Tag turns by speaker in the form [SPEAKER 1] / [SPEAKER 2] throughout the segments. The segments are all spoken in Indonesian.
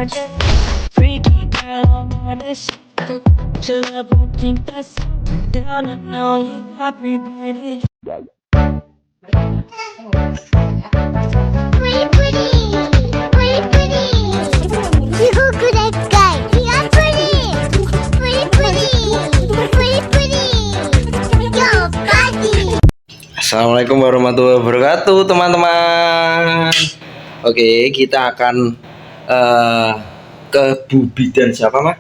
[SPEAKER 1] charger. Freaky girl, I'm on this shit. To the booking that's down and now you got me ready.
[SPEAKER 2] Pretty, pretty, pretty, pretty. You good guy. You are pretty, pretty, pretty, pretty, pretty. Your body.
[SPEAKER 3] Assalamualaikum warahmatullahi wabarakatuh, teman-teman. Oke, kita akan ke Bu Bidan siapa, Mah?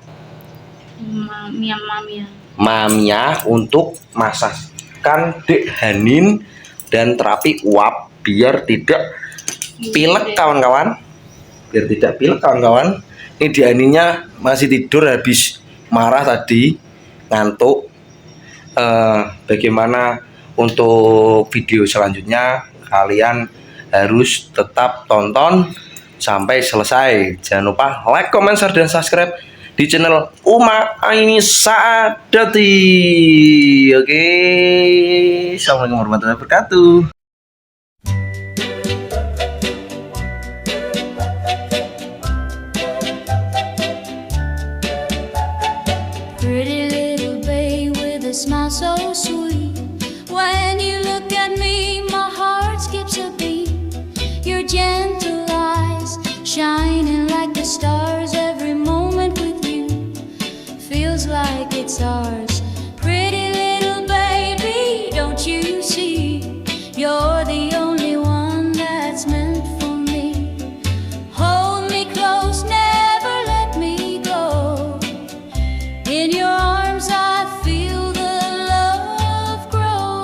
[SPEAKER 3] Mamia untuk masakan Dek Hanin dan terapi uap biar tidak pilek, kawan-kawan. Biar tidak pilek, kawan-kawan. Ini Dek Haninnya masih tidur habis marah tadi, ngantuk. Bagaimana untuk video selanjutnya, kalian harus tetap tonton sampai selesai. Jangan lupa like, comment, share, dan subscribe di channel Uma Aini Saadati. Oke, assalamualaikum warahmatullahi wabarakatuh.
[SPEAKER 4] Pretty little babe with a smile so sweet. When you look at me, my heart skips a beat. Your gentle eyes shining like the stars. Every moment with you feels like it's ours. Pretty little baby, don't you see? You're the only one that's meant for me. Hold me close, never let me go. In your arms I feel the love grow.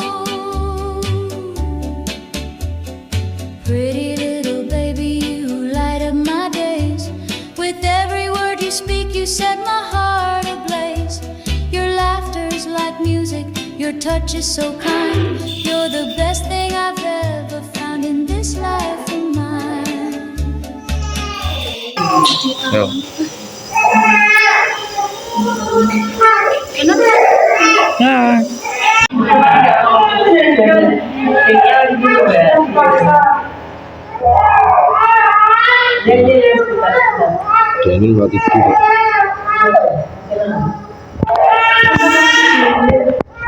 [SPEAKER 4] Pretty little baby, you light up my days. With every word you speak, you set my heart ablaze. Your laughter's like music, your touch is so kind. You're the best thing I've ever found in this life of mine.
[SPEAKER 3] Yo. Ini buat itu.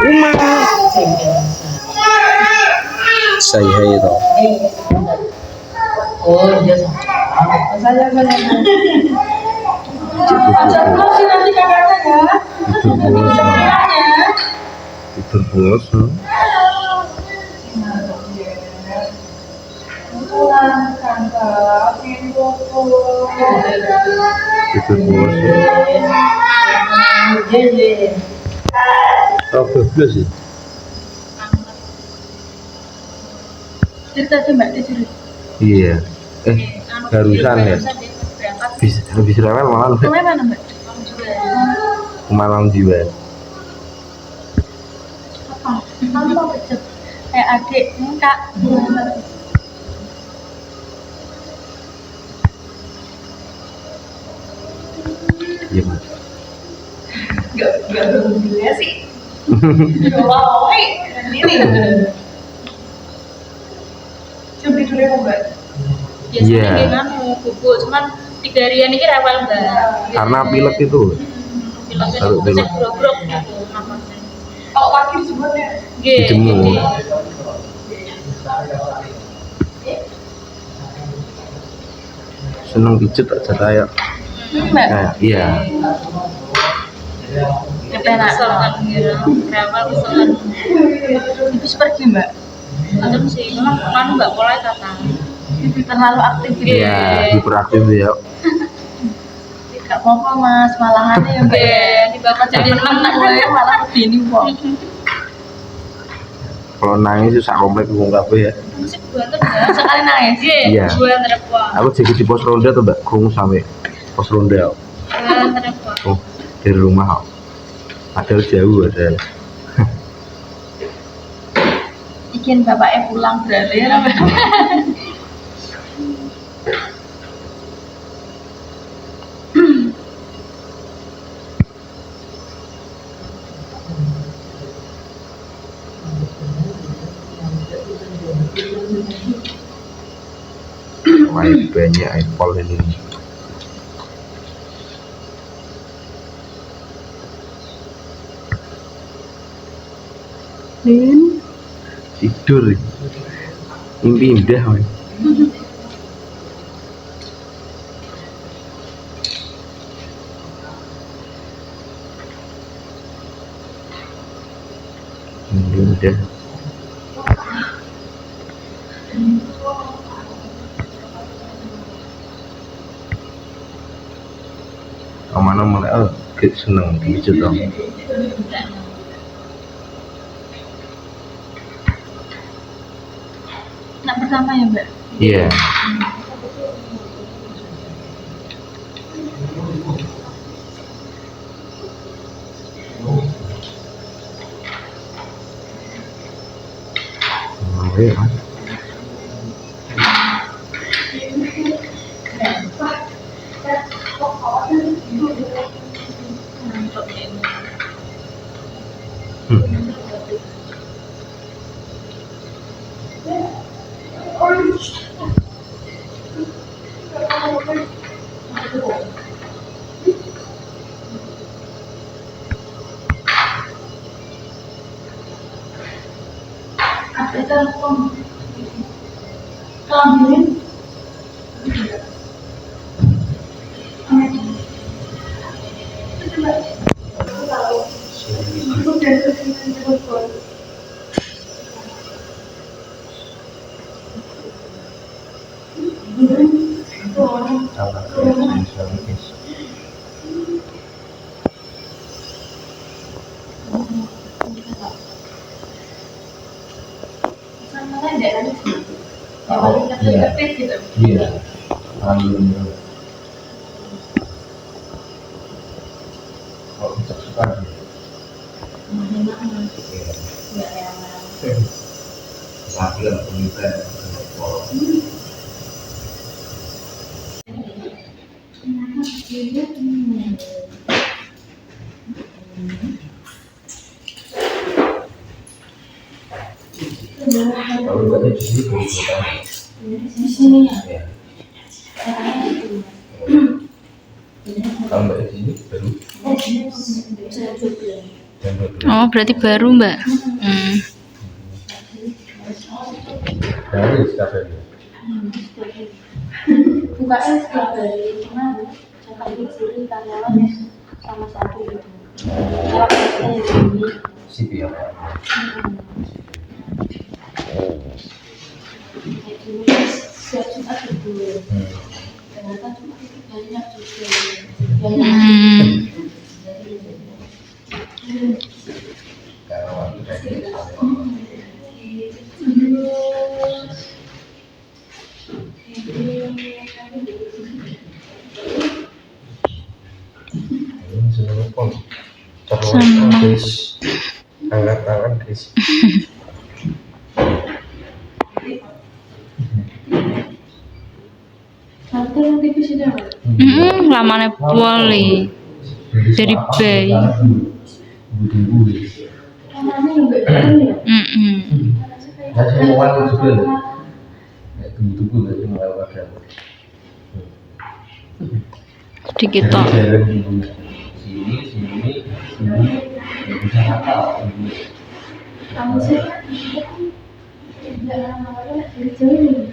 [SPEAKER 3] Uma. Say hey toh.
[SPEAKER 5] Oh, iya. Saya terus nanti kakaknya ya.
[SPEAKER 3] Tidur bos. Oh, bebas sih.
[SPEAKER 5] Cerita sih Mbak di sini.
[SPEAKER 3] Iya. Barusan ya. Habis rewel malah.
[SPEAKER 5] Kemana Mbak?
[SPEAKER 3] Malang jiwa.
[SPEAKER 5] Kamu mau kecil? Adik, Kak.
[SPEAKER 3] Iya, Mas.
[SPEAKER 5] Enggak berhubungannya sih. Wow, ini. Coba tidurnya Mbak.
[SPEAKER 3] Iya.
[SPEAKER 6] Biasanya mau bubuk, cuman 3 harian ini rewel Mbak.
[SPEAKER 3] Karena pilek itu.
[SPEAKER 6] Pileknya
[SPEAKER 3] Taruh dulu.
[SPEAKER 6] cek grogrok gitu napasnya.
[SPEAKER 5] Kalau pagi disebutnya.
[SPEAKER 3] Dijemur. Seneng pijet aja kayak.
[SPEAKER 5] Mbak.
[SPEAKER 3] Nah, iya.
[SPEAKER 5] Kepenak.
[SPEAKER 6] Kesel kan gitu. Rewel kesel kan.
[SPEAKER 5] Habis pergi Mbak.
[SPEAKER 6] Tetep sih, memang kan Mbak mulai datang.
[SPEAKER 5] Terlalu aktif gitu.
[SPEAKER 3] Iya, hiperaktif ya.
[SPEAKER 5] Gak apa-apa Mas, malahan ya Mbak.
[SPEAKER 6] Dibakar jadi 6
[SPEAKER 5] Anak gue malah begini kok.
[SPEAKER 3] Kalau nangis itu sak komplek wong kabeh ya.
[SPEAKER 6] musik banget Mbak.
[SPEAKER 5] Sekali nangis.
[SPEAKER 3] Iya.
[SPEAKER 6] Buan terpuang.
[SPEAKER 3] Aku jadi di pos ronda tuh, Mbak. Krungu sampai pos ronda.
[SPEAKER 6] Buan terpuang.
[SPEAKER 3] Oh, dari rumah. Padahal jauh ada.
[SPEAKER 5] Ikin bapaknya pulang berarti ya Mbak.
[SPEAKER 3] Banyak Apple ini. Tidur. Mimpi indah, woy. Mimpi indah. Mana mulai seneng gitu dong.
[SPEAKER 5] Anak pertama ya Mbak?
[SPEAKER 3] Iya. Oh, iya.
[SPEAKER 5] Ada telepon. Ambilin.
[SPEAKER 3] Iya. Alhamdulillah. Oh, bisa sekali. Sambil penelitian. Kalau berarti di sini baru 2 tahun.
[SPEAKER 5] Di sini ya.
[SPEAKER 3] Kalau mbak di sini baru.
[SPEAKER 4] Oh, berarti baru, Mbak.
[SPEAKER 3] Dari sekali.
[SPEAKER 5] Bukannya setiap hari cuma saya disuruh karyawan sama satu gitu. Kalau saya ini
[SPEAKER 3] Sip ya Pak.
[SPEAKER 5] siap Jumat libur. Ternyata cuma banyak juga.
[SPEAKER 3] Kalau waktu dari guys, angkat tangan guys.
[SPEAKER 5] Nanti nanti di sini apa?
[SPEAKER 4] Lamane poli dari bayi.
[SPEAKER 5] Namanya enggak jalan ya?
[SPEAKER 3] Nah, saya mau juga loh. Tunggu-tunggu lagi mau ada.
[SPEAKER 4] Sedikit tok.
[SPEAKER 3] Sini, nggak bisa hafal.
[SPEAKER 5] Kamu sih enggak namanya dari jauh nih.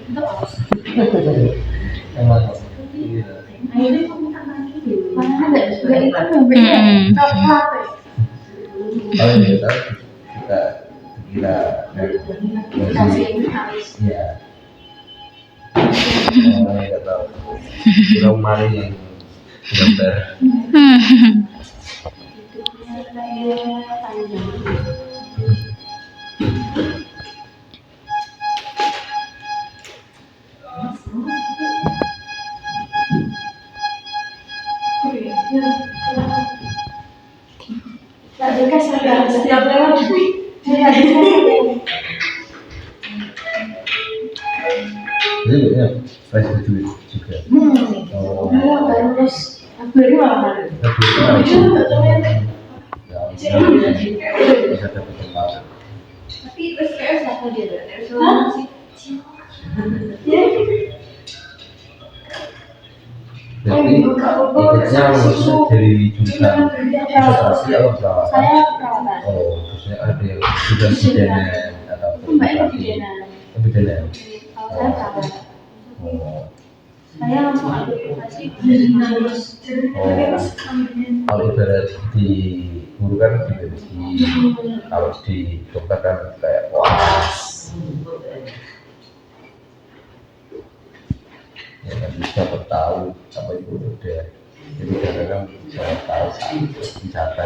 [SPEAKER 5] Akhirnya kamu tak lagi. Mana ada juga itu yang beda.
[SPEAKER 3] Kalau kita kira ya. Nggak tahu. Kira kemarin yang gambar.
[SPEAKER 5] Setiap lewat
[SPEAKER 3] Jadi ya, fresh duit juga. Oh.
[SPEAKER 5] terus Februari malah ada.
[SPEAKER 3] Bisa dapat tempat.
[SPEAKER 5] Tapi terus kayak siapa dia ada?
[SPEAKER 3] Jadi ikutnya maksudnya dari jurusan konsentrasi atau berapa?
[SPEAKER 5] Saya perawatan.
[SPEAKER 3] Oh. biasanya ada yang sudah bidanan atau
[SPEAKER 5] Mbak itu
[SPEAKER 3] berarti
[SPEAKER 5] bidanan.
[SPEAKER 3] bidanan.
[SPEAKER 5] Kalau saya perawat.
[SPEAKER 3] Oh.
[SPEAKER 5] Saya langsung aplikasi terus.
[SPEAKER 3] Oh. Kalau ibarat di guru kan di kalau di dokter kan kayak koas. Ya kan bisa tahu apa itu udah. Jadi kadang-kadang saya tahu wisata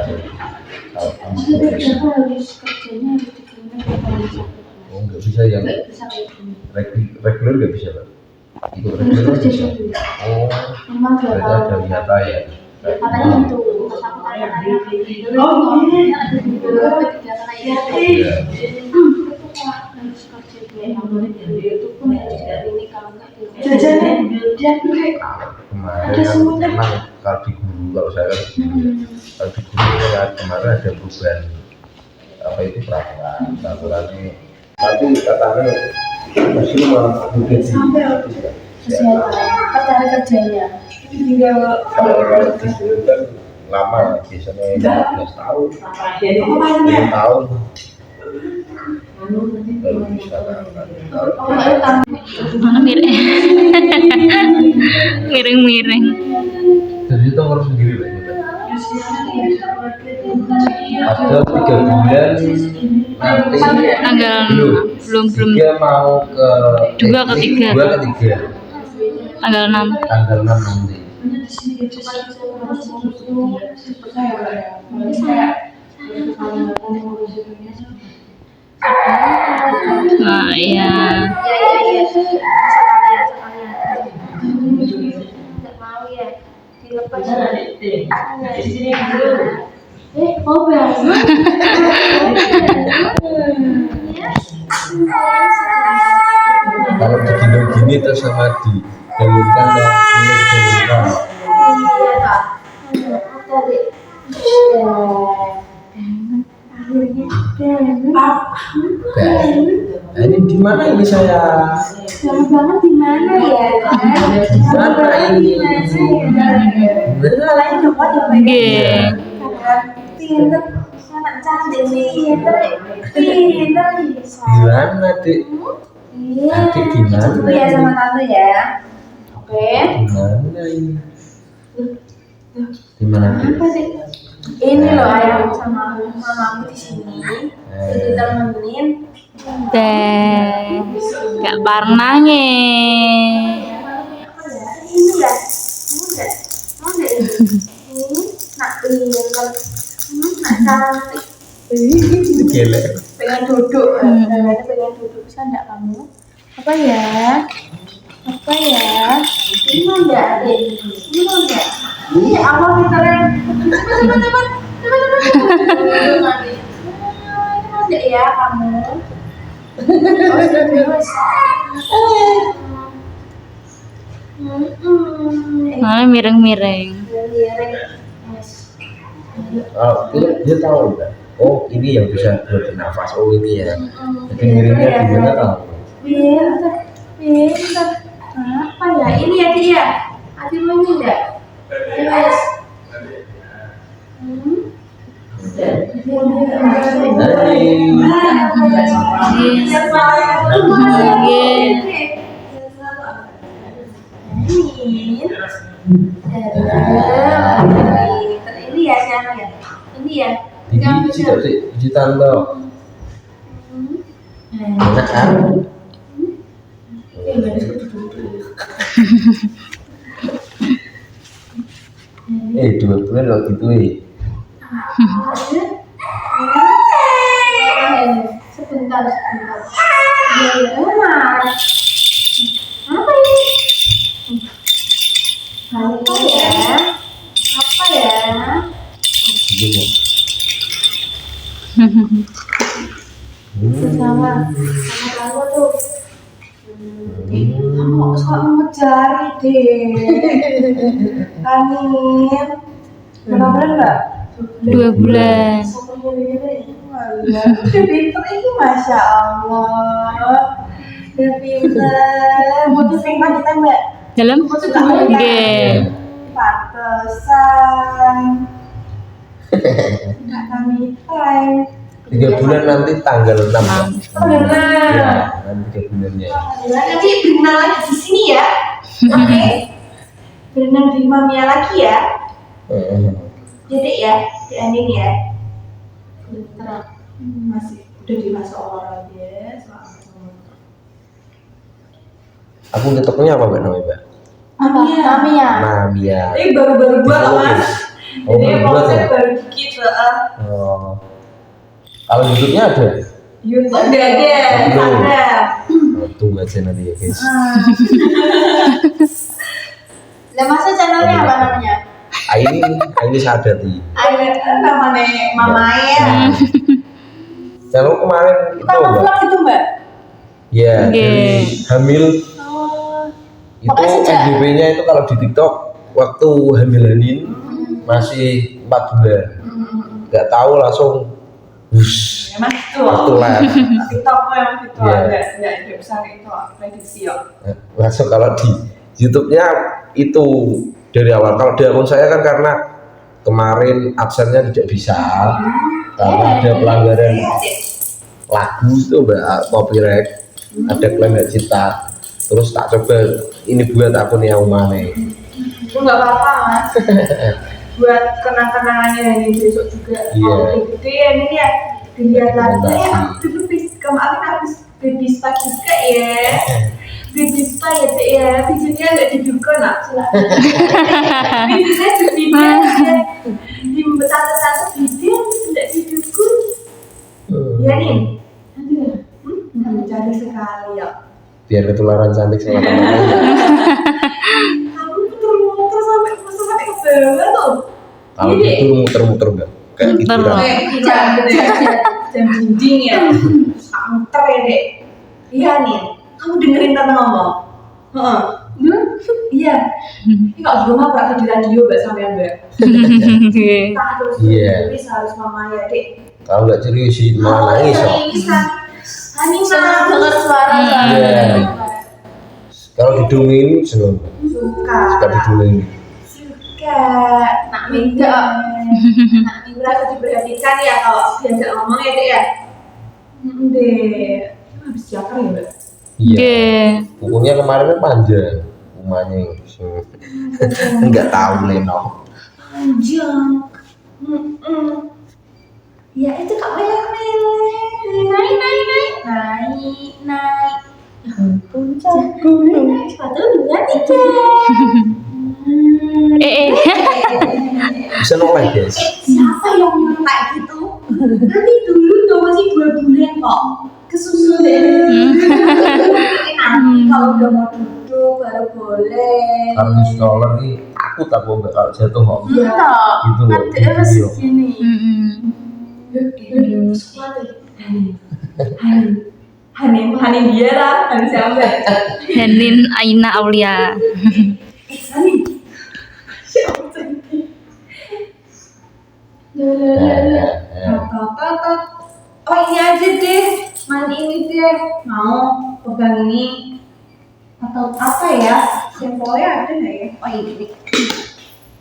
[SPEAKER 3] kalau kamu
[SPEAKER 5] Tapi aku harus kerjanya harus dikirimkan ke Malaysia.
[SPEAKER 3] oh nggak bisa yang
[SPEAKER 5] Nggak bisa kayak gini.
[SPEAKER 3] reguler nggak bisa Pak? Itu reguler
[SPEAKER 5] Harus kerja
[SPEAKER 3] bisa.
[SPEAKER 5] dulu.
[SPEAKER 3] Oh,
[SPEAKER 5] Memang 2
[SPEAKER 3] berarti
[SPEAKER 5] tahun.
[SPEAKER 3] ada wisata ya.
[SPEAKER 5] Katanya gitu. Pas aku tanya-tanya. Oh iya. Ada beberapa kegiatan kayak gitu.
[SPEAKER 3] Iya.
[SPEAKER 5] Harus kerja 2 tahun. Itu pun dari ini kalau nggak di
[SPEAKER 3] Kemarin kan memang kalau di guru kalau saya kan di guru ya. Kalau di guru kan kemarin ada perubahan apa itu peraturannya tapi katanya masih malah mungkin di
[SPEAKER 5] kesehatan tertarik kerjanya tinggal
[SPEAKER 3] kalau di guru kan lama biasanya 15 tahun 5 tahun baru bisa
[SPEAKER 6] Mana miring. Miring-miring.
[SPEAKER 3] jadi itu harus sendiri Pak. Ada 3 bulan nanti
[SPEAKER 6] Tanggal belum
[SPEAKER 3] dia mau ke
[SPEAKER 6] 2 ke 3.
[SPEAKER 3] 2 ke 3
[SPEAKER 6] Tanggal 6.
[SPEAKER 3] tanggal 6 nanti.
[SPEAKER 6] Nah, iya.
[SPEAKER 5] nggak mau ya dilepas oh biasa
[SPEAKER 3] Kalau digendong gini terus sama didahulukan ke milik dahulukan. Nah, ini di mana ini saya?
[SPEAKER 5] banget di mana ya?
[SPEAKER 3] Di mana ini?
[SPEAKER 5] Lain coba coba.
[SPEAKER 6] Nggih.
[SPEAKER 5] Pinter, anak cantik pinter, pinter bisa.
[SPEAKER 3] Di mana, Dik?
[SPEAKER 5] Iya.
[SPEAKER 3] Adik di mana?
[SPEAKER 5] Coba ya sama tante ya. Oke.
[SPEAKER 3] Di mana ini? Di mana, Dik?
[SPEAKER 5] Apa sih? Ini loh ayah sama mamaku di sini. Jadi temenin.
[SPEAKER 6] Teh. Gak bareng nangis.
[SPEAKER 5] Ini ya, mau nggak ini? Nak pinter, nak cantik.
[SPEAKER 3] Itu gelek.
[SPEAKER 5] Pengen duduk, pengen duduk bisa nggak kamu? Apa ya? Apa ya? Ini mau nggak, adik? Ini mau nggak? Ini awal pinternya. Cepat. Ini mau nggak ya kamu? Oh serius?
[SPEAKER 6] Malah miring-miring.
[SPEAKER 3] Oh, dia tahu nggak? Oh, ini yang bisa buat nafas. Oh, ini ya. Jadi miringnya di mana tahu?
[SPEAKER 5] Pinter. Apa ya? Ini ya dia. Adi mau ini enggak? Yes. Ini ya siapa ya? Ini ya.
[SPEAKER 3] Ini di tante. Enak kan? Dua bulan lo gitu
[SPEAKER 5] Sebentar. Apa ini? Apa ya?
[SPEAKER 3] Gini.
[SPEAKER 5] Sama kamu tuh. Kamu suka mencari deh. Amin. Berapa bulan mbak?
[SPEAKER 6] 2 bulan.
[SPEAKER 5] Udah pinter ini masya Allah. Udah pinter. Mau tuh sering banget kita mbak.
[SPEAKER 6] Dalam? Nggih.
[SPEAKER 5] Pantesan. Nggak kami time.
[SPEAKER 3] 3 bulan nanti tanggal 6.
[SPEAKER 5] Oh benar.
[SPEAKER 3] Ya, nanti 3 bulannya.
[SPEAKER 5] Nanti berenang lagi di sini ya. Oke. Berenang di Mamiya lagi ya. Jadi ya, di Anin ya. Pinter. Masih udah dewasa orang ya.
[SPEAKER 3] Aku TikToknya apa Mbak namanya Mbak?
[SPEAKER 5] Mamiya.
[SPEAKER 3] Mamiya.
[SPEAKER 5] Baru-baru buat loh
[SPEAKER 3] Oke.
[SPEAKER 5] Mas.
[SPEAKER 3] Oh,
[SPEAKER 5] Jadi
[SPEAKER 3] baru buat ya?
[SPEAKER 5] saya baru dikit lah.
[SPEAKER 3] Oh. Kalau YouTube-nya ada?
[SPEAKER 5] YouTube udah ada.
[SPEAKER 3] Belum.
[SPEAKER 5] Ada.
[SPEAKER 3] Oh, tunggu aja nanti ya guys.
[SPEAKER 5] Lah masa channelnya apa namanya?
[SPEAKER 3] Ini Sadati.
[SPEAKER 5] Ada namanya Mama ya.
[SPEAKER 3] Channel kemarin itu
[SPEAKER 5] Kita mau
[SPEAKER 3] Mbak.
[SPEAKER 5] vlog itu Mbak.
[SPEAKER 3] Ya,
[SPEAKER 1] Oke.
[SPEAKER 3] dari hamil
[SPEAKER 5] Oh.
[SPEAKER 3] itu
[SPEAKER 5] Pokoknya sejak-
[SPEAKER 3] FYP-nya itu kalau di TikTok waktu hamil Hanin masih 4 bulan. Nggak tahu langsung wush,
[SPEAKER 5] Memang itu.
[SPEAKER 3] waktu live.
[SPEAKER 5] TikTok memang gitu.
[SPEAKER 3] Iya.
[SPEAKER 5] Enggak besar itu prediksi ya.
[SPEAKER 3] Langsung kalau di YouTube-nya itu dari awal. Kalau di akun saya kan karena kemarin adsense-nya tidak bisa karena ada pelanggaran lagu itu Mbak, copyright, ada klaim hak cipta. Terus tak coba ini buat akun yang mana.
[SPEAKER 5] Itu nggak apa-apa Mas. Buat kenang-kenangannya ini besok juga.
[SPEAKER 3] Iya.
[SPEAKER 5] Kalau gede ya ini ya dilihat lagi.
[SPEAKER 3] Rekomendasi.
[SPEAKER 5] Aku dulu kemarin habis baby spa juga ya. Baby spa ya Dek ya. Videonya nggak diduga nak. Videonya di video ya. Di satu-satu video tidak didukung. Ya nih. Cantik sekali ya.
[SPEAKER 3] Biar ketularan cantik sama teman-teman.
[SPEAKER 5] Kamu muter-muter sampai ke bawah loh.
[SPEAKER 3] Kalau
[SPEAKER 5] Ini.
[SPEAKER 3] itu muter-muter Mbak, kayak
[SPEAKER 1] Muter.
[SPEAKER 3] pikiran.
[SPEAKER 5] Jam dinding ya. Muter ya Dek. Iya nih. Kamu dengerin tante ngomong. Heeh. Iya. Ini kalau di rumah praktek di radio Mbak sampean Mbak.
[SPEAKER 1] Oke.
[SPEAKER 5] Kita harus
[SPEAKER 3] Iya.
[SPEAKER 5] tulis harus Mama ya Dek.
[SPEAKER 3] Kalau nggak serius sih malah nangis kok.
[SPEAKER 5] Senang dengar suara
[SPEAKER 3] Iya. Kalau didongeng seneng,
[SPEAKER 5] Suka.
[SPEAKER 3] suka didongeng.
[SPEAKER 5] Suka. Nak minta. Nak minta harus diperhatikan ya kalau diajak ngomong ya Dek ya. Dek. Habis jakar ya Mbak.
[SPEAKER 3] Iya.
[SPEAKER 1] Oke.
[SPEAKER 3] Bukunya kemarin kan panjang, rumahnya nggak tahu Leno.
[SPEAKER 5] Panjang. Ya itu Kak naik. Puncak gunung. Sepatu 2, 3.
[SPEAKER 3] Bisa noleh guys.
[SPEAKER 5] Siapa yang nyontek gitu? Nanti dulu dong masih 2 bulan kok. Kesusul deh. Nanti kalau udah mau duduk baru boleh.
[SPEAKER 3] Kalau di stroller nih takut aku Mbak, kalau jatuh kok.
[SPEAKER 5] Iya.
[SPEAKER 3] Gitu loh.
[SPEAKER 5] Nanti harus
[SPEAKER 3] Iya.
[SPEAKER 5] segini. Hanin dia lah, Hanin siapa?
[SPEAKER 1] Hanin Aina Aulia.
[SPEAKER 5] Hanin. Siapa ini? Apa? Oh ini aja deh, mandi ini deh. Mau pegang ini atau apa ya? Sampelnya ada nggak ya? Oh ini.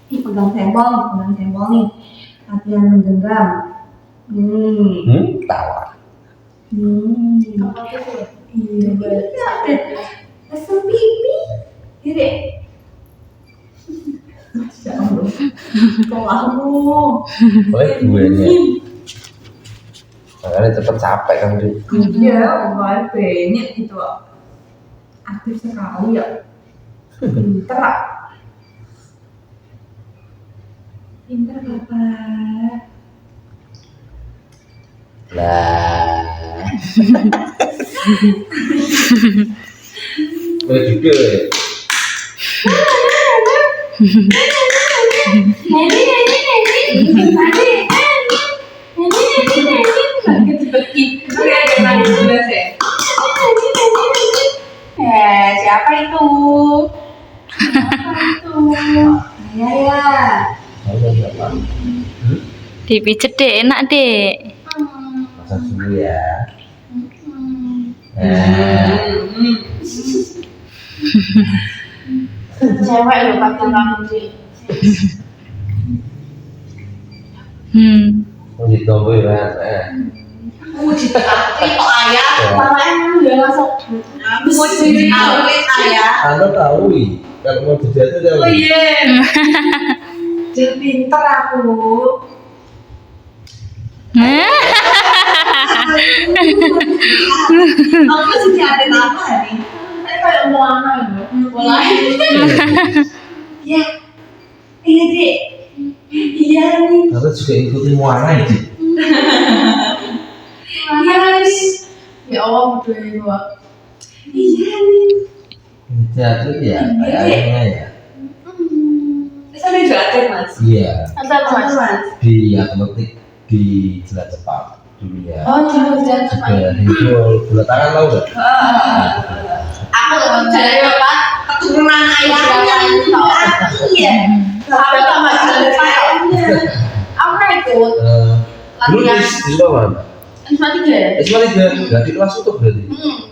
[SPEAKER 5] Ini pegang sampel nih. Latihan menggenggam.
[SPEAKER 3] Tawa.
[SPEAKER 5] Apa itu? Iya, ada. Asal pipi. Iya deh. Masya Allah. Kolahmu.
[SPEAKER 3] Boleh duanya. Makanya cepet capek kan tuh.
[SPEAKER 5] Iya, banyak gitu. Aktif sekali ya. Pinter lah. Pinter Bapak.
[SPEAKER 3] Lah. Boleh juga.
[SPEAKER 5] Siapa itu? Ya.
[SPEAKER 3] Halo siapa?
[SPEAKER 1] Dipijet deh, enak deh.
[SPEAKER 3] Masak dulu ya.
[SPEAKER 5] Cewek lo pakai rambut sih.
[SPEAKER 1] Hmm.
[SPEAKER 3] Oh gitu ya.
[SPEAKER 5] muji atlet kok ayah. Malah emang dia langsung muji atlet ayah.
[SPEAKER 3] Anda tahu kalau mau dijatuh
[SPEAKER 5] Oh iya. Jadi pinter aku. Aku sih ada apa nih? Kayak mau anak mulai. Ya. Iya deh. Iya nih.
[SPEAKER 3] Anda juga ikutin Moana ini.
[SPEAKER 5] Iya nih. Ya Allah berdoa gua. Iya nih.
[SPEAKER 3] Jatuh ya, kayaknya ya.
[SPEAKER 5] Bisa dijaga mas.
[SPEAKER 3] Iya.
[SPEAKER 5] Antar mas.
[SPEAKER 3] Di atletik di Jalan Cepat dulu ya.
[SPEAKER 5] Oh dulu jangan
[SPEAKER 3] Juga itu bola tangan tahu nggak?
[SPEAKER 5] Aku dari bapak keturunan ayahnya. Iya. Sampai tambah jalan ayahnya. Aku pernah ikut
[SPEAKER 3] Dulu di sekolah mana?
[SPEAKER 5] SMA 3.
[SPEAKER 3] SMA 3, nggak di kelas itu berarti?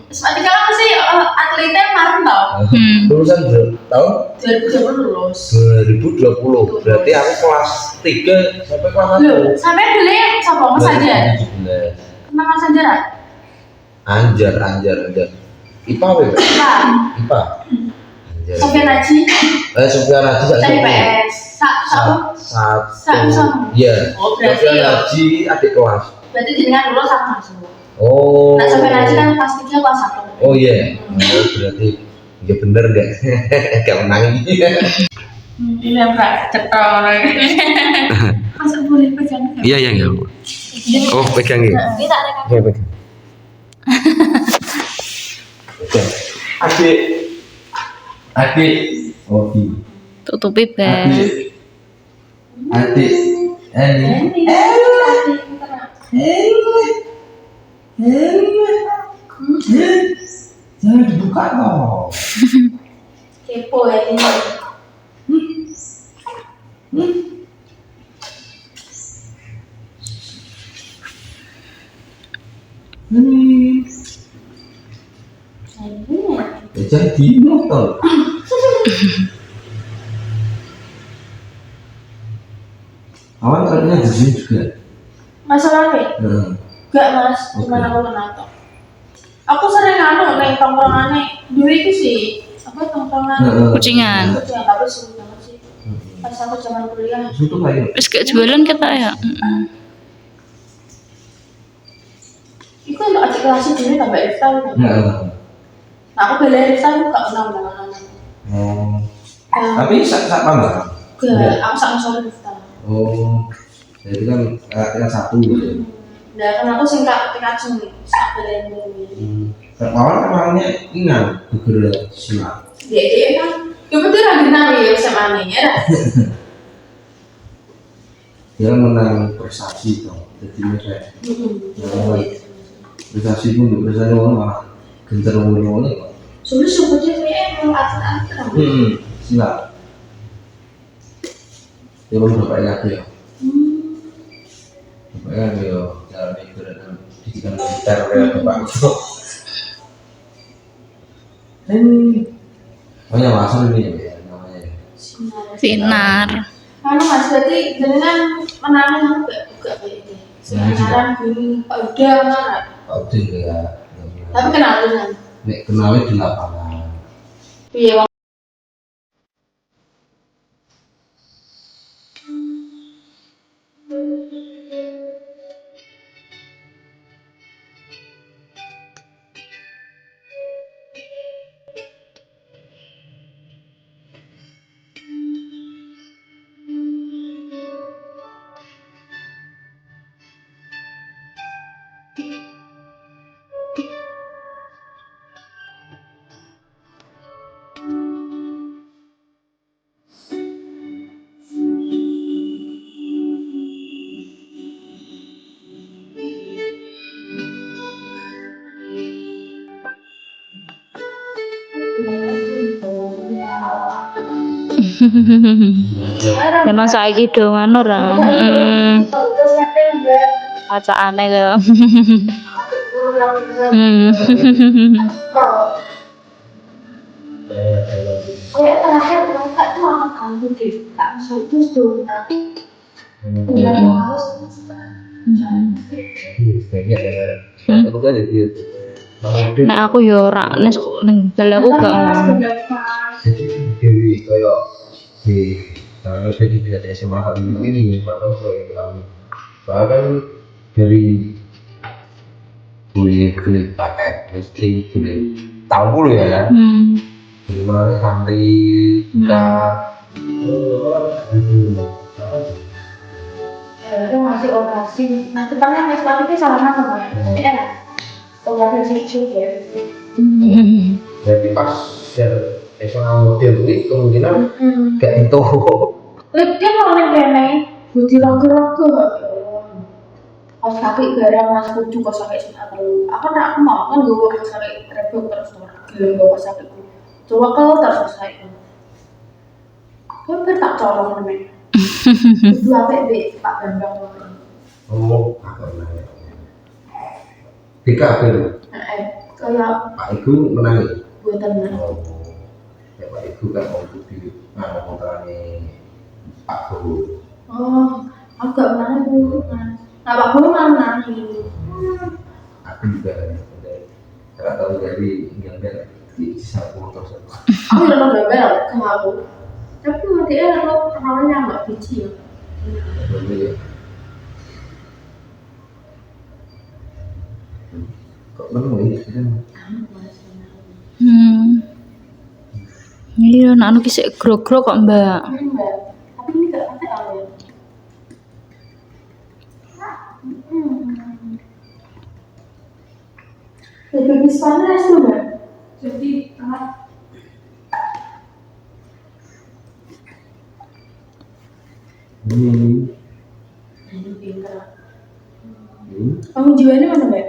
[SPEAKER 5] SMA 3 kan masih atletnya kemarin tau.
[SPEAKER 3] Lulusan tahun
[SPEAKER 5] 2020 lulus.
[SPEAKER 3] 2020, berarti aku kelas 3 sampai kelas 1.
[SPEAKER 5] Loh, sampai dulu ya sama Mas Anjar.
[SPEAKER 3] 2017.
[SPEAKER 5] Kenal Mas Anjar?
[SPEAKER 3] Anjar. IPA apa ya? IPA. Anjar.
[SPEAKER 5] Sofian Haji.
[SPEAKER 3] Sofian Haji
[SPEAKER 5] Dari PS. Satu.
[SPEAKER 3] Satu. Iya.
[SPEAKER 5] Oh, berarti
[SPEAKER 3] Sofian
[SPEAKER 5] ya.
[SPEAKER 3] Haji adik kelas.
[SPEAKER 5] Berarti jenengan dulu sama masuk.
[SPEAKER 3] Oh.
[SPEAKER 5] Nah, Sofian Haji kan kelas 3 kelas 1.
[SPEAKER 3] Oh iya. Oh, berarti ya bener nggak? Gak menang ini.
[SPEAKER 5] Ini yang Pak cetol. Masa boleh pegang?
[SPEAKER 3] Iya. Oh pegang ya.
[SPEAKER 5] Ini tak rekam.
[SPEAKER 3] Iya pegang. Adik. Oh di.
[SPEAKER 4] Tutupi be.
[SPEAKER 3] Adik. Ini. Jangan dibuka dong.
[SPEAKER 5] Kepo ya ini.
[SPEAKER 3] Jangan di motor. Awan ternyata di sini juga.
[SPEAKER 5] Masalahnya? Enggak mas, cuma aku kenal toh. Aku sering neng tongkrongan dulu itu sih. Apa tongkrongan?
[SPEAKER 4] Kucingan.
[SPEAKER 5] Kucingan tapi seru banget sih. Pas aku zaman kuliah.
[SPEAKER 3] Tutup lagi.
[SPEAKER 4] Wis gak jualan kita ya.
[SPEAKER 5] Itu untuk adik kelas dulu tambah Rifta gitu. Nah aku bela Rifta aku gak kenal dengan
[SPEAKER 3] Oh. Tapi sak mana?
[SPEAKER 5] Enggak, aku sama sore Rifta.
[SPEAKER 3] Oh. Jadi kan kelas 1 gitu.
[SPEAKER 5] Nah kan aku sing Pikachu nih, sak bela ini.
[SPEAKER 3] Awal emangnya ingat gegara silat.
[SPEAKER 5] Dia kan, ya betul lagi nari ya SMA nih ya.
[SPEAKER 3] Dia menang prestasi dong. Jadi mereka prestasi pun nggak prestasi orang malah gentar ngomong-ngomong.
[SPEAKER 5] Soalnya sebutnya kayak mau atlet-atlet.
[SPEAKER 3] Silat. Dia baru bapaknya aku ya. Bapaknya aku ya jalan itu dan didikan militer ya bapak itu. Namanya masuk ini ya namanya.
[SPEAKER 4] Sinar.
[SPEAKER 5] Karena mas berarti jenengan menangin aku gak kayak ini. Sekarang gini, Pak udah mana?
[SPEAKER 3] Pak Udin ya.
[SPEAKER 5] Tapi kenalin kan?
[SPEAKER 3] Nek kenalnya di lapangan.
[SPEAKER 5] Iya.
[SPEAKER 4] Memang saiki dongan ora. Pacaane kaya.
[SPEAKER 5] Terakhir mereka tuh akan kamu deh, tak satu tuh.
[SPEAKER 3] Itu kan jadi
[SPEAKER 7] Nek aku yo ora ning dal aku gak ngono.
[SPEAKER 3] jadi kayak di jadi bisa di SMA ini malah kayak bahkan dari kulit paket mesti tahun dulu ya dari mana sampai kita
[SPEAKER 5] Itu masih operasi. Nah, depannya Mas Wali itu salah nama kan? Iya. Operasi juga.
[SPEAKER 3] jadi pas SMA model ini kemungkinan kayak itu
[SPEAKER 5] Dia mau nih kene, budi lagu-lagu. Pas kaki barang Mas Kucu kok sampai SMA terus. Aku nak mau kan gue pas sampai rebel terus tuh. Gila gue pas sampai gue. Coba kalau tak selesai. Kau tak colong nih. Itu apa deh Pak Bambang?
[SPEAKER 3] oh apa namanya tiga itu
[SPEAKER 5] Kayak
[SPEAKER 3] Pak Ibu menang
[SPEAKER 5] gue tenang.
[SPEAKER 3] oh ya Pak Ibu kan mau di kontranya Pak Guru
[SPEAKER 5] Oh, aku gak pernah dulu Mas. Nah, Pak Guru mana nih?
[SPEAKER 3] aku juga nggak tahu dari enggak di satu terus
[SPEAKER 5] Aku udah mau gagal ke aku. Tapi dia kalau namanya nggak biji ya.
[SPEAKER 3] kok menang ya
[SPEAKER 7] Iya, nek anu ki sik grog-grog kok, Mbak.
[SPEAKER 5] Mbak. Tapi ini gak sampai awal. Lebih panas tuh Mbak. Jadi ini pintar. Kamu jiwanya mana Mbak?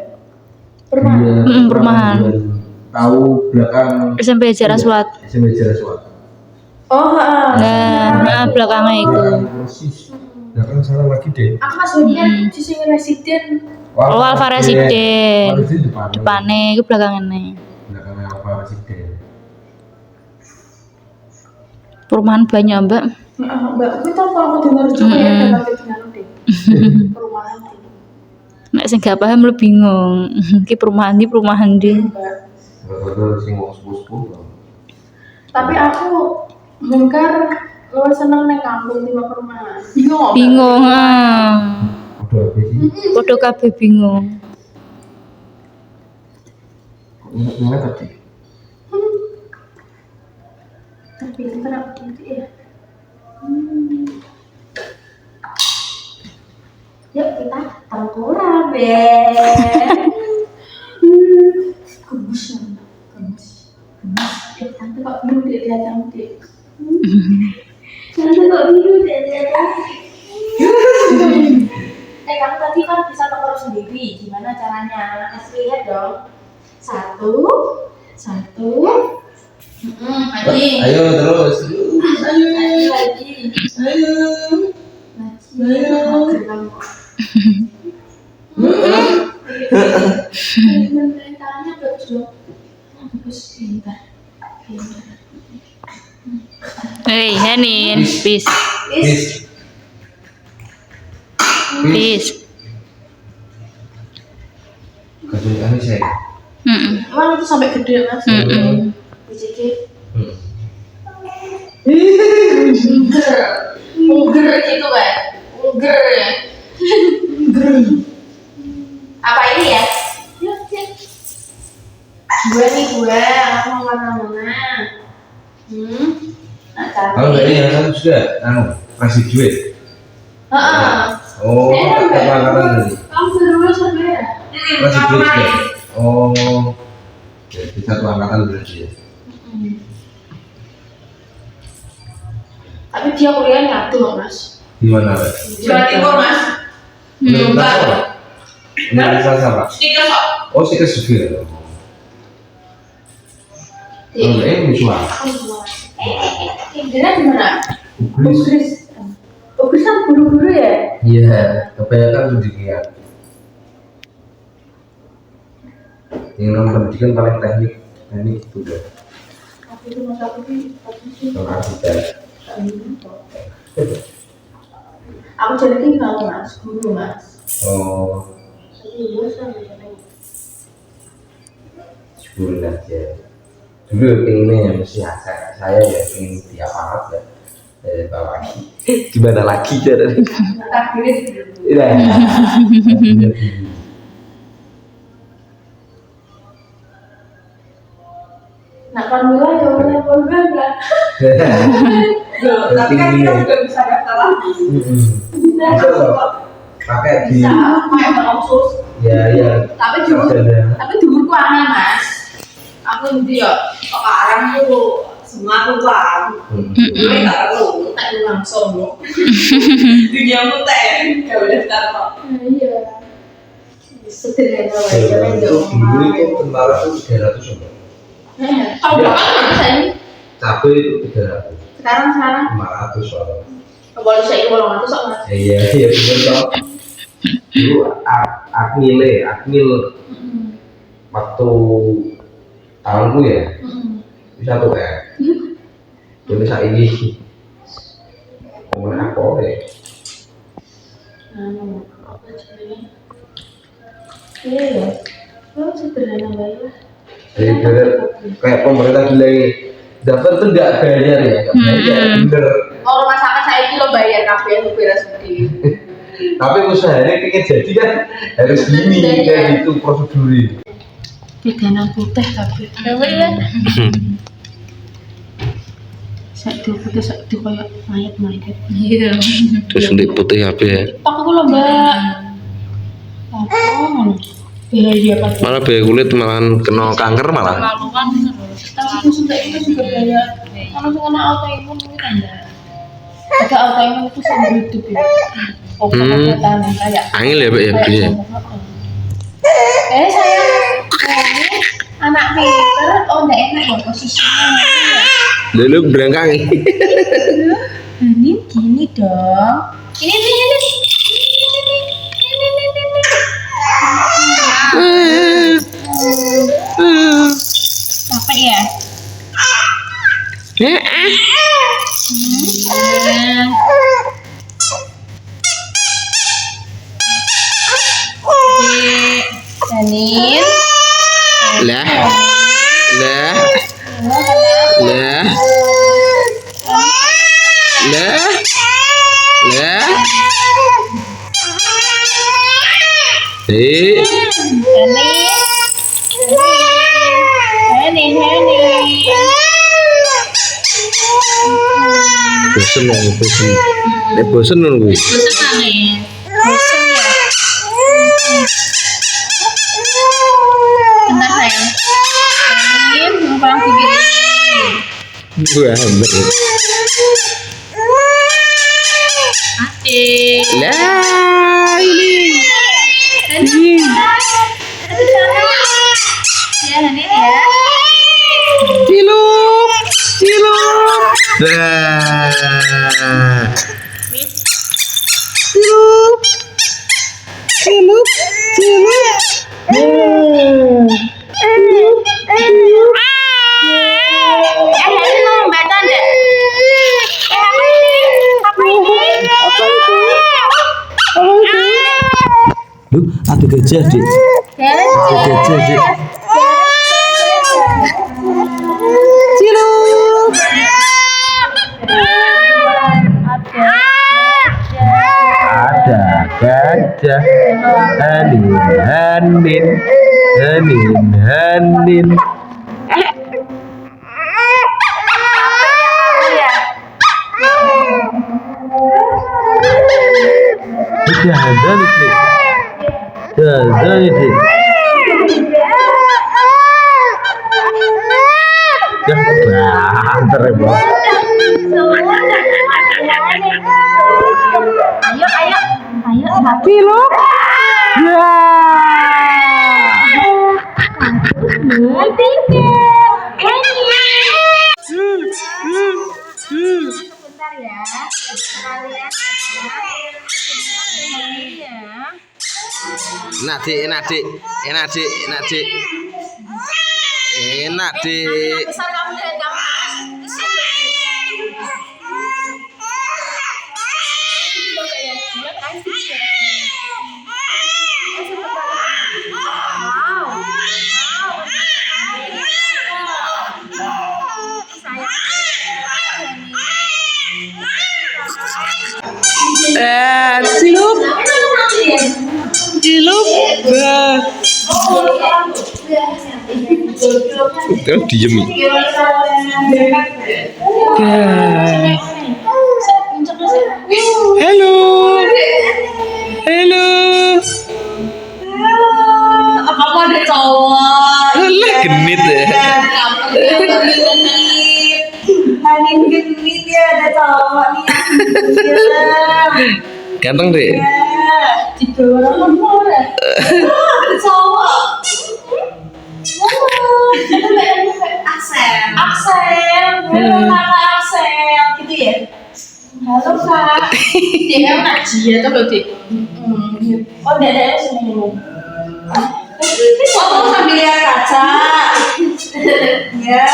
[SPEAKER 5] Perumahan.
[SPEAKER 7] Perumahan.
[SPEAKER 3] Tahu belakang
[SPEAKER 7] SMP Jaraswat.
[SPEAKER 3] SMP Jaraswat
[SPEAKER 5] Oh,
[SPEAKER 7] Nah, belakangnya itu.
[SPEAKER 3] persis belakang sana lagi deh
[SPEAKER 5] aku maksudnya di sini residen.
[SPEAKER 7] Oh, Alfa Residen.
[SPEAKER 3] depan
[SPEAKER 7] Depane iku belakangane.
[SPEAKER 3] belakangnya Alfa Residen
[SPEAKER 7] Perumahan banyak, Mbak.
[SPEAKER 5] Mbak, aku tahu kalau aku dengar juga ya ada dengan deh. Perumahan itu.
[SPEAKER 7] Nek sing gak paham lu bingung. Iki perumahan ndi?
[SPEAKER 5] Mbak.
[SPEAKER 3] betul sing wong sepuh-sepuh
[SPEAKER 5] Tapi aku mungkar luwih seneng nang kampung di perumahan. Bingung.
[SPEAKER 7] Bingung.
[SPEAKER 3] udah habis sih
[SPEAKER 7] Podo kabeh bingung.
[SPEAKER 3] kok ingat tadi
[SPEAKER 5] Tapi pintar gitu ya. Yuk kita tengkurap gemes gemes tante kok biru deh lihat cantik tante kok biru deh lihat cantik kamu tadi kan bisa tengkurap sendiri gimana caranya kasih lihat dong satu lagi
[SPEAKER 3] ayo terus
[SPEAKER 5] lagi Tangannya bagus dong. Bagus pintar.
[SPEAKER 7] Hey, Henin, peace.
[SPEAKER 3] kasih ini saya
[SPEAKER 5] Emang itu sampai gede Mas? Dicicip. Uger gitu kan? Uger ya? Apa ini ya? Gue, aku mau mana-mana. Nah,
[SPEAKER 3] kalau dari yang satu sudah kasih duit oh tetap angkatan tadi
[SPEAKER 5] kamu baru lulus apa ya?
[SPEAKER 3] kasih duit sudah oh jadi satu angkatan berarti ya
[SPEAKER 5] Tapi dia kuliah nyatu loh Mas.
[SPEAKER 3] gimana
[SPEAKER 6] Jawa Timur Mas.
[SPEAKER 3] Universitas apa?
[SPEAKER 6] Stiker kok.
[SPEAKER 3] Oh stiker juga musuhan
[SPEAKER 5] Dia di mana?
[SPEAKER 3] Ugris
[SPEAKER 5] Ugris kan guru-guru ya?
[SPEAKER 3] iya kebanyakan pendidikan yang non pendidikan paling teknik itu udah
[SPEAKER 5] Tapi itu Mas aku sih
[SPEAKER 3] non arsitek
[SPEAKER 5] aku jadi tinggal Mas, guru Mas.
[SPEAKER 3] oh Syukurin aja. Dulu pengennya mesti saya ya pengen tiap malam ya. Lagi gimana lagi cara iya
[SPEAKER 5] Nak Pamela ya orang Pamela. Tapi kan kita juga bisa daftar lagi.
[SPEAKER 3] pakai di
[SPEAKER 5] Main khusus.
[SPEAKER 3] ya
[SPEAKER 5] Tapi dulu aneh mas. Aku itu ya sekarang tuh semua aku paham. Gue nggak perlu tak langsung. Dunia mutek kalau daftar kok. Iya. Sederhana aja kan
[SPEAKER 3] dulu itu tentara itu 300 enggak?
[SPEAKER 5] Tahun berapa bisa ini?
[SPEAKER 3] Cabai itu 300.
[SPEAKER 5] Sekarang
[SPEAKER 3] 500 soalnya.
[SPEAKER 5] Kalau saya itu kalau nggak sok mas.
[SPEAKER 3] Iya bener kok. Dulu Akmil waktu tahunku ya bisa tuh ya. Jadi saat ini ngomong apa deh?
[SPEAKER 5] Iya ya. Oh sederhana banget.
[SPEAKER 3] Jadi kayak pemerintah bilang dapat tuh nggak bayar ya, nggak bayar bener.
[SPEAKER 5] Oh rumah sakit saya itu lo bayar kabeh untuk beres sendiri.
[SPEAKER 3] Tapi usahanya pengen jadi kan harus gini kayak gitu prosedurnya.
[SPEAKER 5] Pidana putih kabeh. Ya. Satu putih satu kayak mayat. Iya.
[SPEAKER 3] Terus suntik putih apa ya?
[SPEAKER 5] Aku lo mbak. Apa? Biaya apa?
[SPEAKER 3] Malah biaya kulit malahan kena kanker malah.
[SPEAKER 5] Lalu kan tapi suntik itu juga biaya. Kalau kena autoimun itu ada. Ada autoimun itu seumur hidup ya. Obat-obatan kayak.
[SPEAKER 3] Angil ya Pak ya biaya.
[SPEAKER 5] Saya anak pinter, oh enggak enak ya posisinya.
[SPEAKER 3] Lalu berangkang.
[SPEAKER 5] Ini gini dong. Ini. Apa ya? Janin.
[SPEAKER 3] Lah. Bosen dong gue.
[SPEAKER 5] Bosen ya. Bentar sayang. Janin, numpang pikirin.
[SPEAKER 3] Gue hampir.
[SPEAKER 5] Adik.
[SPEAKER 3] Lah ini.
[SPEAKER 5] Ya, Hani ya.
[SPEAKER 3] Ciluk. Duh, ada gajah, Dik. Ada gajah, Dik. Ciluk. Ada gajah. Hanin. Jangan itu. Banter ya, Bos.
[SPEAKER 5] Ayo,
[SPEAKER 3] Mati lo. Ya.
[SPEAKER 5] Bentar ya. Kalian
[SPEAKER 3] Enak dik.
[SPEAKER 5] besar kamu dan kamu kesini. Kayak dia kasih.
[SPEAKER 3] Cilup. Cilup. Udah diem. Halo. Halo.
[SPEAKER 5] Kamu ada cowok?
[SPEAKER 3] Lah genit ya.
[SPEAKER 5] Hanin genit ya, ada cowok nih.
[SPEAKER 3] Ganteng deh.
[SPEAKER 5] Tiga orang nomor ya. Ada cowok. Aksen. Halo kakak Aksen, gitu ya. Halo kak. Dia nak dia tuh berarti. Oh ada semua. Foto sambil lihat kaca. Ya.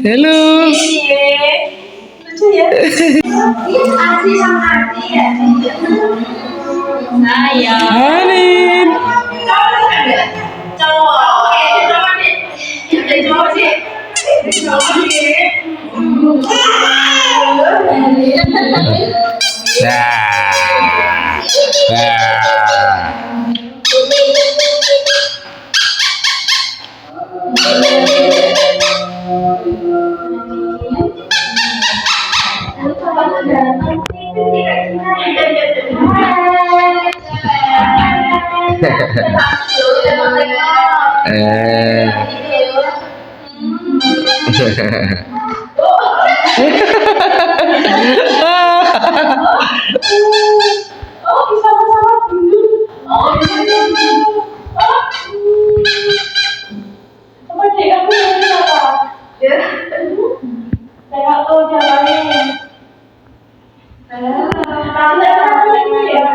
[SPEAKER 3] Halo.
[SPEAKER 5] Lucu ya. Ini Arti sama Arti ya. Saya.
[SPEAKER 3] Hanin.
[SPEAKER 5] Cowok ada. Cowok. Oke, cowok nih. Ada cowok sih. Cowok sih. Oh, bisa bersama dulu. Oh, apa dek aku ini apa? Ya. Saya tahu jalannya. Ada ini ya.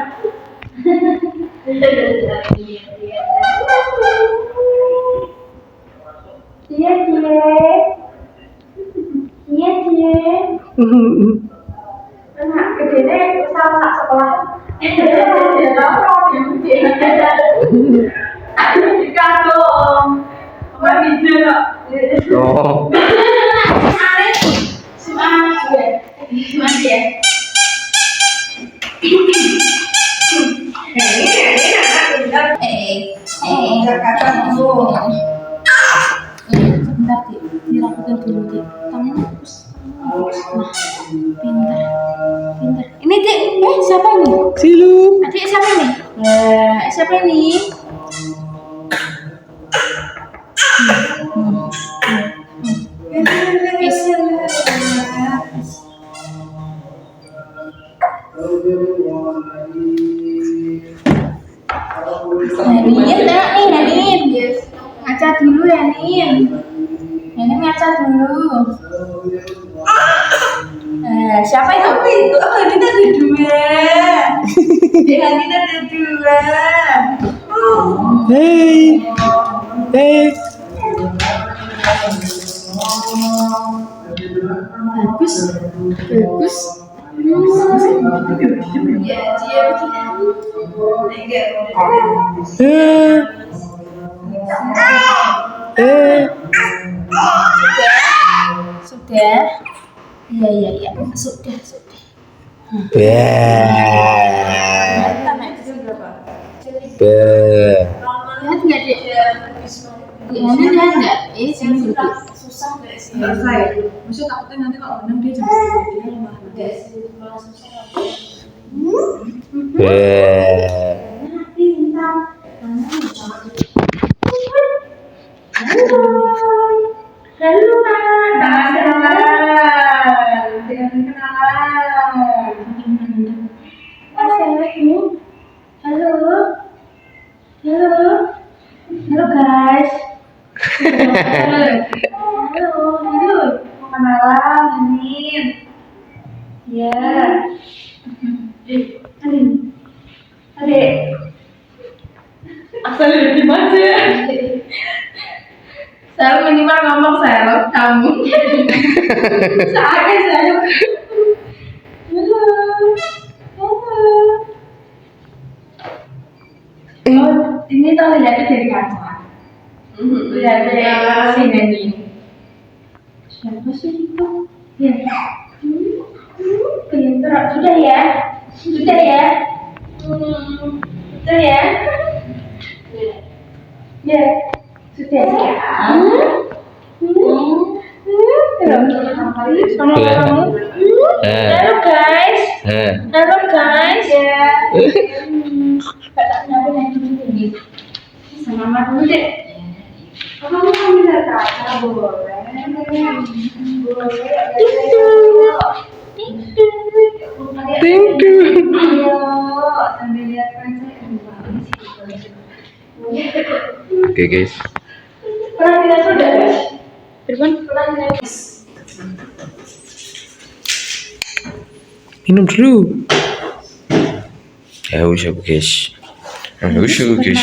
[SPEAKER 5] Iya, anak gedene sama sekolah. Ya tahu yang gede. Dikandung. Apa gitu kok?
[SPEAKER 3] Oh.
[SPEAKER 5] Semangat ya. Semangat ya. Kata dulu. Sebentar, Dik. Dirapikan dulu, Dik. Tangannya hapus. Nah, pintar. Ini, Dik. Siapa ini?
[SPEAKER 3] Cilup.
[SPEAKER 5] Adik siapa ini? Siapa ini? Hanin, tengok nih Hanin. Ngaca dulu Hanin. Hanin ngaca dulu. Siapa itu? Oh, Hanin ada dua. Hanin ada dua.
[SPEAKER 3] Hey. Hey.
[SPEAKER 5] Bagus. Ya, dia Sudah. Iya. Sudah. Lihat nggak Dek? Lihat nggak? Sini dulu. Susah nggak sih? Selesai. Maksudnya takutnya nanti kalau menang dia jadi dia lemah. Nggak sih, malah susah. Pintar. Halo Kak. Dengan kenalan. Assalamualaikum. Halo guys. Halo. Mau kenalan, Hanin. Ya. Adik. Asal di mana? Saya minimal ngomong saya kamu. Saya. Halo. Oh, ini tuh lihatnya dari kaca. Lihat dari sini nih. Siapa sih itu? Ya. Pintar. Sudah ya. Betul ya? Betul ya? Ya, sudah ya. Sama kamu. Halo guys. Halo guys. Ya. Kakaknya apa yang tinggi? Sama mama dulu deh. Kamu bisa kaca boleh.
[SPEAKER 3] Oke guys. Minum dulu. Haus aku guys. Haus aku guys.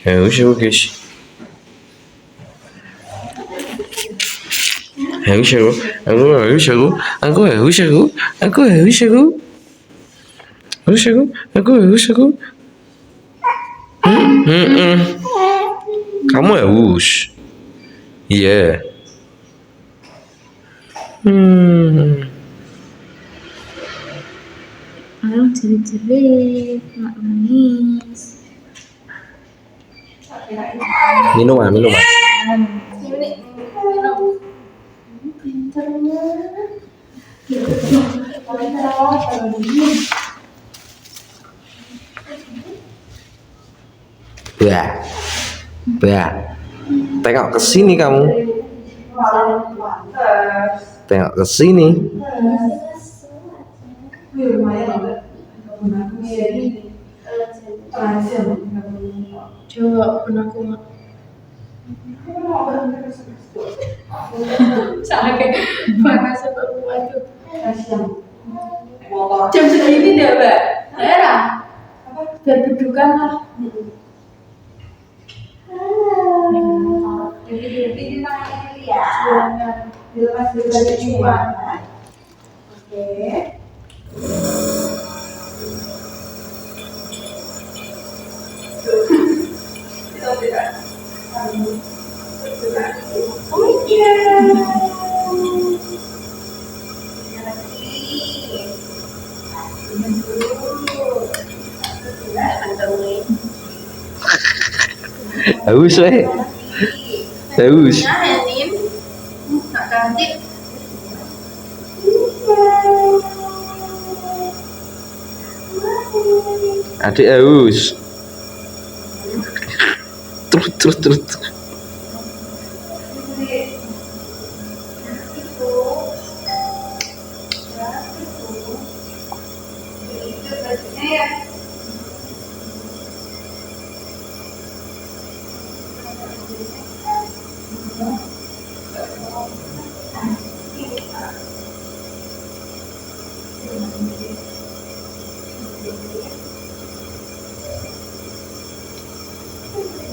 [SPEAKER 3] Haus aku guys. Haus aku. Aku haus aku. Aku haus aku. Aku haus aku. Haus aku. Aku haus aku. Kamu haus. Iya.
[SPEAKER 7] Ayo jerit-jerit, mak nangis.
[SPEAKER 3] Minum ah. Bah. Tengok ke sini kamu. Tengok ke sini.
[SPEAKER 5] Coba pun aku mak. Salah kayak mana sebab itu. Jam segini dah, Mbak. Daerah. Biar dudukan lah. Jadi namanya ya. Dilepas dari cuan. Oke. Oh iya.
[SPEAKER 3] Haus weh. Haus.
[SPEAKER 5] Nak ganti.
[SPEAKER 3] Adik haus. Terus.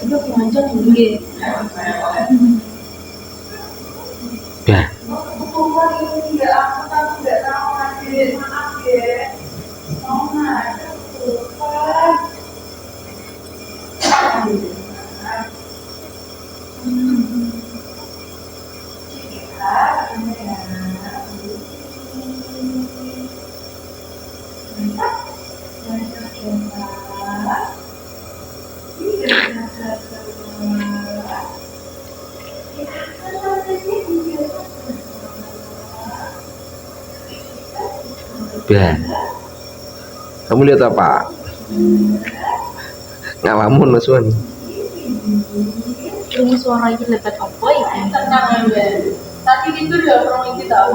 [SPEAKER 5] Itu panjang tinggi.
[SPEAKER 3] Bah. Bah. Kamu lihat apa? Ngalamun Mas Wan.
[SPEAKER 7] Ini suara ini lebat apa ya?
[SPEAKER 5] Tenang ya, Mbak. Tadi itu udah orang ini tahu.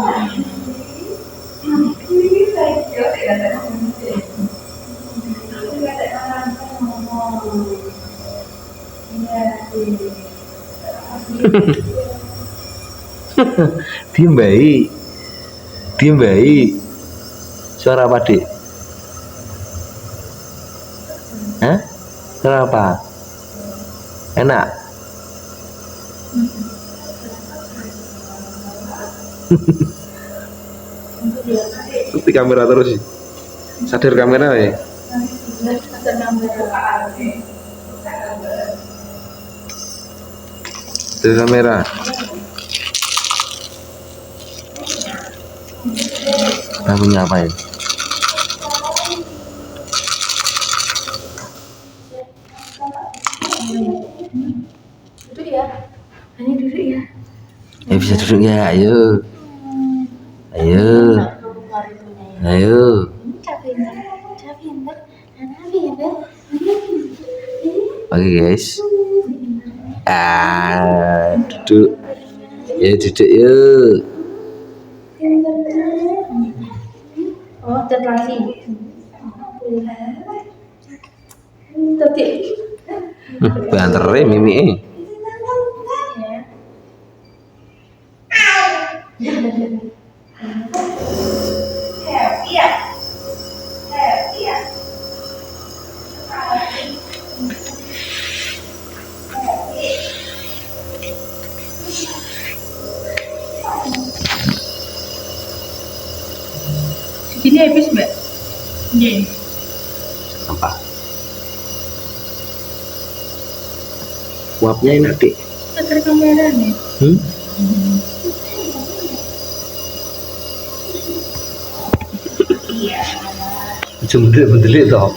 [SPEAKER 3] Diem baik. Suara apa dik? Hah? Suara apa? Enak? Tutup kamera terus sih. Sadar kamera ya. Sadar kamera. Kamu ngapain? duduk ya, ayo. Ayo. Ayo. Oke guys. Duduk. Ya duduk yuk.
[SPEAKER 5] Oh, cat lagi. Tadi.
[SPEAKER 3] Bantere mimi.
[SPEAKER 6] Segini habis mbak? Iya.
[SPEAKER 3] Apa? Uapnya enak deh.
[SPEAKER 6] Seter kamera nih.
[SPEAKER 3] Cuma bener toh.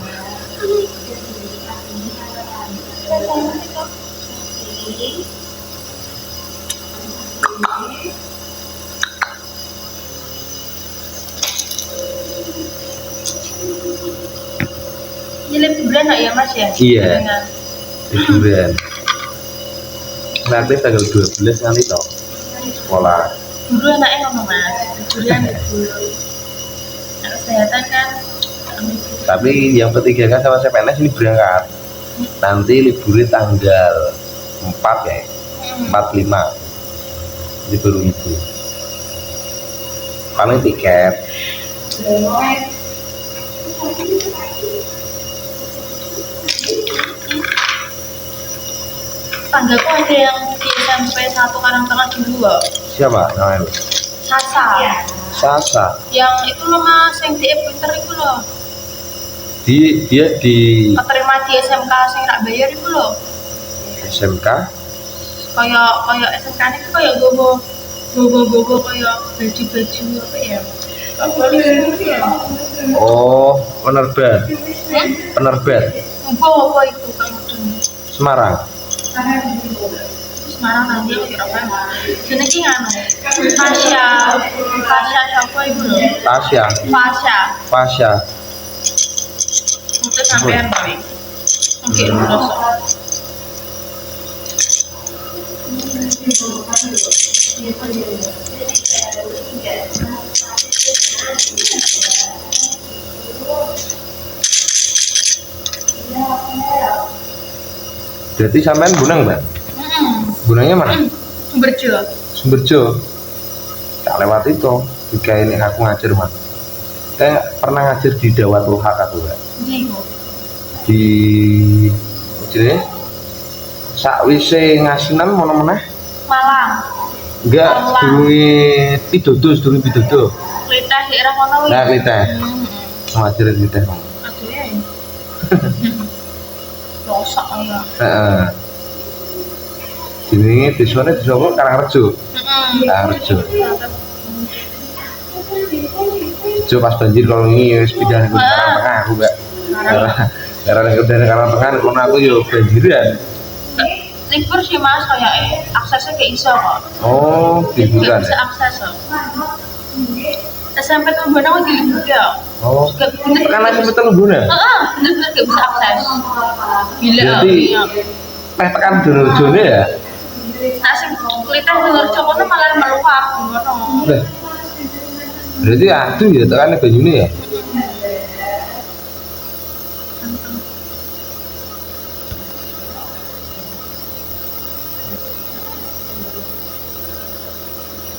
[SPEAKER 6] Ini liburan nggak ya mas ya?
[SPEAKER 3] Iya. Liburan. Nanti tanggal 12 nanti toh sekolah.
[SPEAKER 6] Dulu anaknya ngomong mas, liburan libur. Anak kesehatan kan.
[SPEAKER 3] Tapi yang ketiga kan sama CPNS ini berangkat. Nanti liburnya tanggal 4 ya. 45. Jadi baru itu. Paling tiket.
[SPEAKER 6] Tanggaku ada yang di SMP 1 Karangtengah dulu loh.
[SPEAKER 3] Siapa namanya?
[SPEAKER 6] Sasa.
[SPEAKER 3] Sasa.
[SPEAKER 6] Yang itu loh mas, yang di pinter itu loh.
[SPEAKER 3] Dia di
[SPEAKER 6] Keterima di SMK sing rak bayar itu loh.
[SPEAKER 3] SMK.
[SPEAKER 6] Kayak SMK ini kayak gogo kayak baju apa ya?
[SPEAKER 3] Oh, penerbit. Penerbit.
[SPEAKER 6] Apa itu kayak
[SPEAKER 3] Semarang.
[SPEAKER 6] Semarang nanti aku kira apa? Sini ki nganu. Fasya siapa ibu loh?
[SPEAKER 3] Fasya.
[SPEAKER 6] Untuk sampean baik. Oke, terus.
[SPEAKER 3] Berarti sampean Bunang, Mbak? Bunangnya mana? Sumberjo. Tak lewat itu. Jika ini aku ngajar, Mas. Saya pernah ngajar di Dawatul Haq aku, Mbak. Di jadi sakwise ngasinan mana-mana?
[SPEAKER 6] Malang.
[SPEAKER 3] Enggak, sedurunge pidodo.
[SPEAKER 6] Klitah daerah kono wis.
[SPEAKER 3] Nah, klitah. Ngajar klitah.
[SPEAKER 6] Aduh ya. Rosok ya.
[SPEAKER 3] Heeh. Jenenge desane desa apa? Karangrejo. Karangrejo. Rejo pas banjir kalau ini wis pindah ke Karangtengah aku, Mbak. Karena udah Karangtengah kono aku yo banjiran.
[SPEAKER 6] Libur sih mas, kayak aksesnya kayak iso kok.
[SPEAKER 3] Oh, liburan.
[SPEAKER 6] Bisa akses kok. SMP tuh bener lagi libur ya.
[SPEAKER 3] Oh, kan aku betul guna.
[SPEAKER 6] Bener-bener gak bisa akses. Gila.
[SPEAKER 3] Jadi tekan dulu ya.
[SPEAKER 6] Nasi kulitnya dengar cokono malah meluap ngono.
[SPEAKER 3] Berarti aduh ya tekan banyune ya.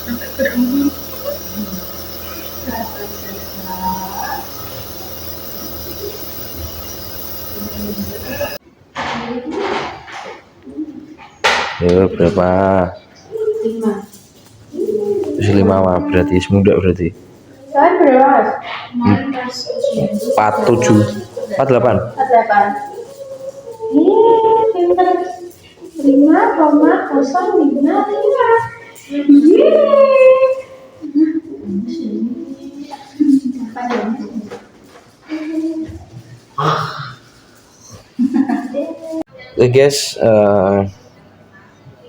[SPEAKER 6] Sampai berembun.
[SPEAKER 3] Berapa? 5 mah berarti semudah berarti.
[SPEAKER 5] Kalian berapa?
[SPEAKER 3] 47 48
[SPEAKER 5] Pinter. 5,05.
[SPEAKER 3] Guys,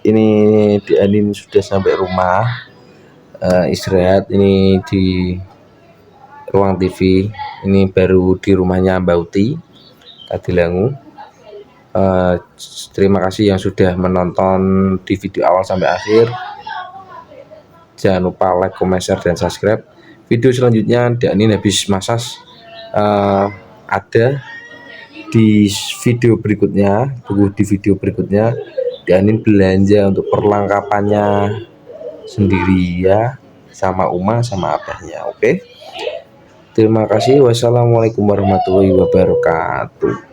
[SPEAKER 3] ini di Anin sudah sampai rumah, istirahat ini di ruang TV. Ini baru di rumahnya Mbak Uti Kadilangu. Terima kasih yang sudah menonton di video awal sampai akhir. Jangan lupa like, comment, share, dan subscribe. Video selanjutnya Anin habis masas ada di video berikutnya. Tunggu di video berikutnya. Anin belanja untuk perlengkapannya sendiri ya, sama Uma sama abahnya. Oke. Terima kasih. Wassalamualaikum warahmatullahi wabarakatuh.